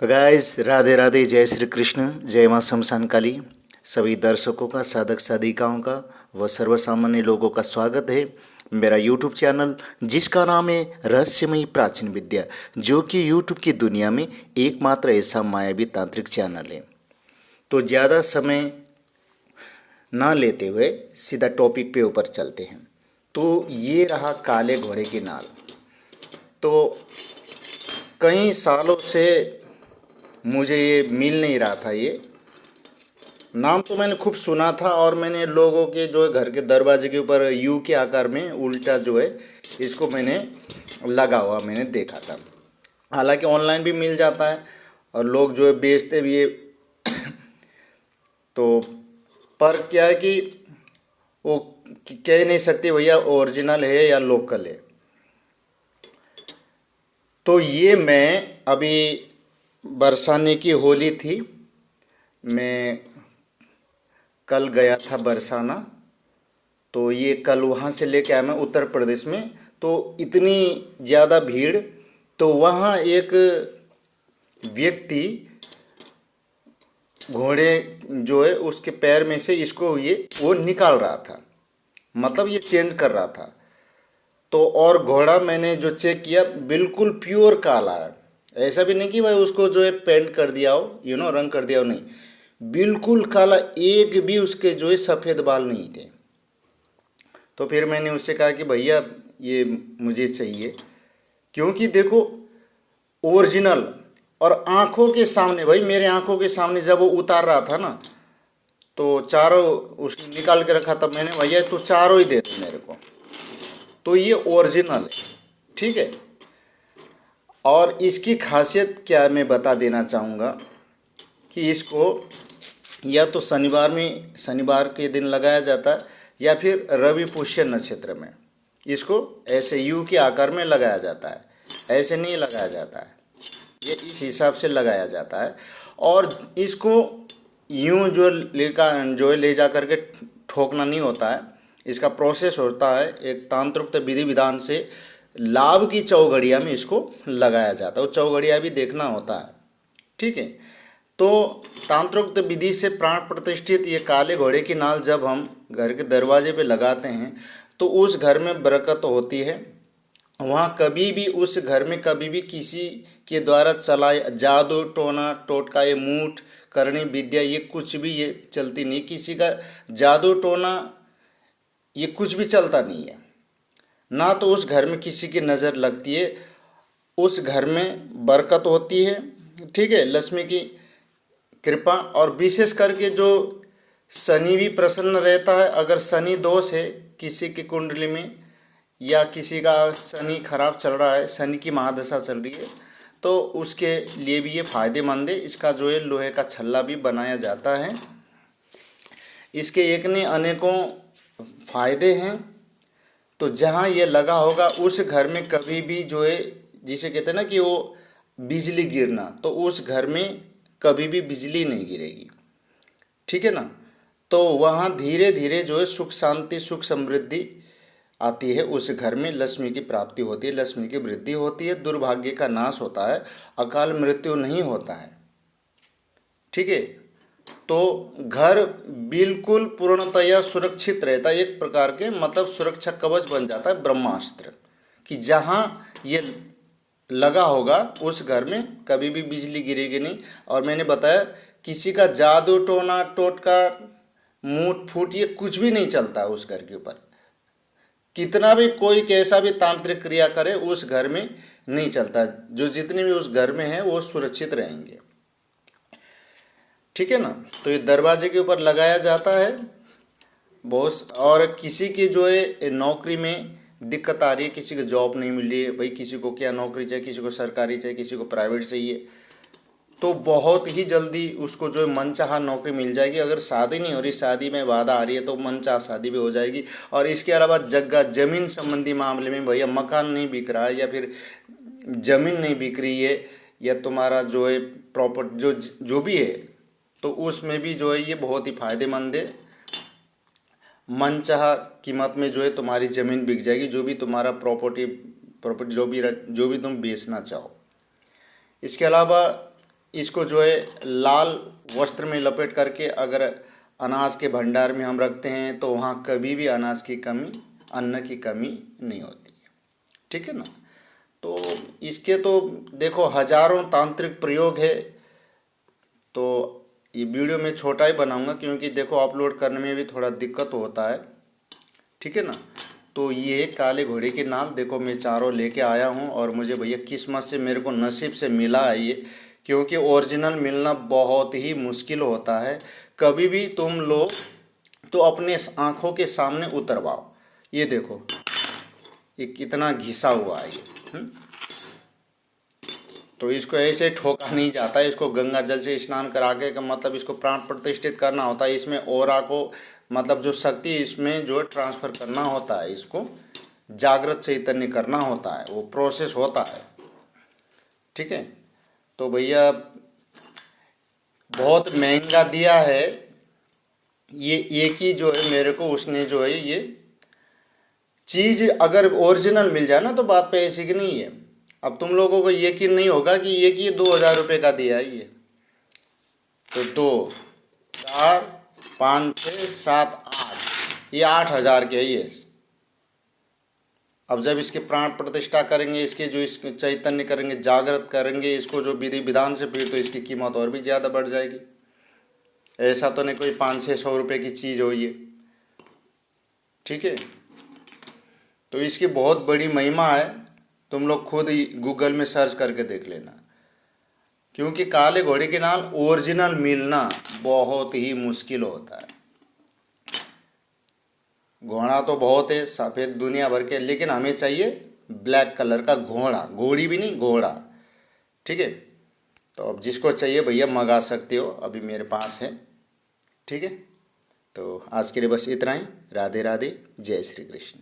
तो गाइस, राधे राधे, जय श्री कृष्ण, जय माँ शमशान काली। सभी दर्शकों का, साधक साधिकाओं का व सर्वसामान्य लोगों का स्वागत है मेरा यूट्यूब चैनल, जिसका नाम है रहस्यमयी प्राचीन विद्या, जो कि यूट्यूब की दुनिया में एकमात्र ऐसा मायावी तांत्रिक चैनल है। तो ज़्यादा समय ना लेते हुए सीधा टॉपिक पे ऊपर चलते हैं। तो ये रहा काले घोड़े की नाल। तो कई सालों से मुझे ये मिल नहीं रहा था। ये नाम तो मैंने खूब सुना था और मैंने लोगों के जो है घर के दरवाजे के ऊपर यू के आकार में उल्टा जो है इसको मैंने लगा हुआ मैंने देखा था। हालांकि ऑनलाइन भी मिल जाता है और लोग जो है बेचते भी है। तो पर क्या है कि वो कह नहीं सकते भैया ओरिजिनल है या लोकल है। तो ये मैं अभी बरसाने की होली थी, मैं कल गया था बरसाना। तो ये कल वहाँ से लेके आया मैं उत्तर प्रदेश में। तो इतनी ज़्यादा भीड़, तो वहाँ एक व्यक्ति घोड़े जो है उसके पैर में से इसको ये वो निकाल रहा था, मतलब ये चेंज कर रहा था। तो और घोड़ा मैंने जो चेक किया बिल्कुल प्योर काला है। ऐसा भी नहीं कि भाई उसको जो है पेंट कर दिया हो, रंग कर दिया हो, नहीं, बिल्कुल काला, एक भी उसके जो है सफ़ेद बाल नहीं थे। तो फिर मैंने उससे कहा कि भैया ये मुझे चाहिए, क्योंकि देखो ओरिजिनल और आंखों के सामने, भाई मेरे आंखों के सामने जब वो उतार रहा था ना, तो चारों उसने निकाल के रखा था। मैंने भैया तो चारों ही दे दो मेरे को। तो ये ओरिजिनल है, ठीक है। और इसकी खासियत क्या मैं बता देना चाहूँगा कि इसको या तो शनिवार के दिन लगाया जाता है या फिर रवि पुष्य नक्षत्र में इसको ऐसे यू के आकार में लगाया जाता है। ऐसे नहीं लगाया जाता है, ये इस हिसाब से लगाया जाता है। और इसको यूं जो ले जा करके ठोकना नहीं होता है। इसका प्रोसेस होता है एक तांत्रिक विधि विधान से लाभ की चौघड़िया में इसको लगाया जाता है। वो चौघड़िया भी देखना होता है, ठीक है। तो तांत्रिक विधि से प्राण प्रतिष्ठित ये काले घोड़े की नाल जब हम घर के दरवाजे पे लगाते हैं तो उस घर में बरकत होती है। वहाँ कभी भी उस घर में कभी भी किसी के द्वारा चलाए जादू टोना टोटका ये मूठ करनी विद्या ये कुछ भी ये चलती नहीं। किसी का जादू टोना ये कुछ भी चलता नहीं है ना। तो उस घर में किसी की नज़र लगती है, उस घर में बरकत होती है, ठीक है, लक्ष्मी की कृपा। और विशेष करके जो शनि भी प्रसन्न रहता है। अगर शनि दोष है किसी की कुंडली में या किसी का शनि खराब चल रहा है, शनि की महादशा चल रही है, तो उसके लिए भी ये फायदेमंद है। इसका जो है लोहे का छल्ला भी बनाया जाता है। इसके एक ने अनेकों फायदे हैं। तो जहाँ ये लगा होगा उस घर में कभी भी जो है, जिसे कहते हैं ना कि वो बिजली गिरना, तो उस घर में कभी भी बिजली नहीं गिरेगी, ठीक है ना। तो वहाँ धीरे धीरे जो है सुख शांति सुख समृद्धि आती है। उस घर में लक्ष्मी की प्राप्ति होती है, लक्ष्मी की वृद्धि होती है, दुर्भाग्य का नाश होता है, अकाल मृत्यु नहीं होता है, ठीक है। तो घर बिल्कुल पूर्णतया सुरक्षित रहता है, एक प्रकार के मतलब सुरक्षा कवच बन जाता है ब्रह्मास्त्र, कि जहाँ ये लगा होगा उस घर में कभी भी बिजली गिरेगी नहीं। और मैंने बताया किसी का जादू टोना टोटका मूठ फूट ये कुछ भी नहीं चलता उस घर के ऊपर। कितना भी कोई कैसा भी तांत्रिक क्रिया करे उस घर में नहीं चलता। जो जितने भी उस घर में हैं वो सुरक्षित रहेंगे, ठीक है ना। तो ये दरवाजे के ऊपर लगाया जाता है बहुत। और किसी की जो है नौकरी में दिक्कत आ रही है, किसी को जॉब नहीं मिल रही है, भाई किसी को क्या नौकरी चाहिए, किसी को सरकारी चाहिए, किसी को प्राइवेट चाहिए, तो बहुत ही जल्दी उसको जो है मनचाहा नौकरी मिल जाएगी। अगर शादी नहीं हो रही, शादी में बाधा आ रही है, तो मनचाहा शादी भी हो जाएगी। और इसके अलावा जगह जमीन संबंधी मामले में, भैया मकान नहीं बिक रहा है या फिर ज़मीन नहीं बिक रही है या तुम्हारा जो है प्रॉपर्टी जो भी है, तो उसमें भी जो है ये बहुत ही फायदेमंद है। मनचाहा कीमत में जो है तुम्हारी ज़मीन बिक जाएगी, जो भी तुम्हारा प्रॉपर्टी जो भी तुम बेचना चाहो। इसके अलावा इसको जो है लाल वस्त्र में लपेट करके अगर अनाज के भंडार में हम रखते हैं तो वहाँ कभी भी अनाज की कमी, अन्न की कमी नहीं होती है। ठीक है ना। तो इसके तो देखो हजारों तांत्रिक प्रयोग है। तो ये वीडियो मैं छोटा ही बनाऊंगा क्योंकि देखो अपलोड करने में भी थोड़ा दिक्कत होता है। ठीक है ना। तो ये काले घोड़े की नाल देखो मैं चारों लेके आया हूँ और मुझे भैया किस्मत से मेरे को नसीब से मिला है ये, क्योंकि ओरिजिनल मिलना बहुत ही मुश्किल होता है। कभी भी तुम लोग तो अपने आँखों के सामने उतरवाओ। ये देखो ये कितना घिसा हुआ है ये। तो इसको ऐसे ठोका नहीं जाता है, इसको गंगा जल से स्नान करा के मतलब इसको प्राण प्रतिष्ठित करना होता है। इसमें ओरा को मतलब जो शक्ति इसमें जो ट्रांसफ़र करना होता है, इसको जागृत चैतन्य करना होता है, वो प्रोसेस होता है। ठीक है। तो भैया बहुत महंगा दिया है ये, एक ही जो है मेरे को उसने जो है ये चीज़ अगर ओरिजिनल मिल जाए ना तो बात पे ऐसी की नहीं है। अब तुम लोगों को यकीन नहीं होगा कि ये 2000 रुपये का दिया है ये। तो 2 4 5 6 7 8, ये 8000 के है ये। अब जब इसके प्राण प्रतिष्ठा करेंगे, इसके जो इसके चैतन्य करेंगे, जागृत करेंगे इसको जो विधि विधान से, फिर तो इसकी कीमत और भी ज़्यादा बढ़ जाएगी। ऐसा तो नहीं कोई 500-600 रुपये की चीज़ हो ये। ठीक है। तो इसकी बहुत बड़ी महिमा है, तुम लोग खुद ही गूगल में सर्च करके देख लेना। क्योंकि काले घोड़े के नाल ओरिजिनल मिलना बहुत ही मुश्किल होता है। घोड़ा तो बहुत है सफ़ेद दुनिया भर के, लेकिन हमें चाहिए ब्लैक कलर का घोड़ा, घोड़ी भी नहीं घोड़ा। ठीक है। तो अब जिसको चाहिए भैया मंगा सकते हो, अभी मेरे पास है। ठीक है। तो आज के लिए बस इतना ही। राधे राधे, जय श्री कृष्ण।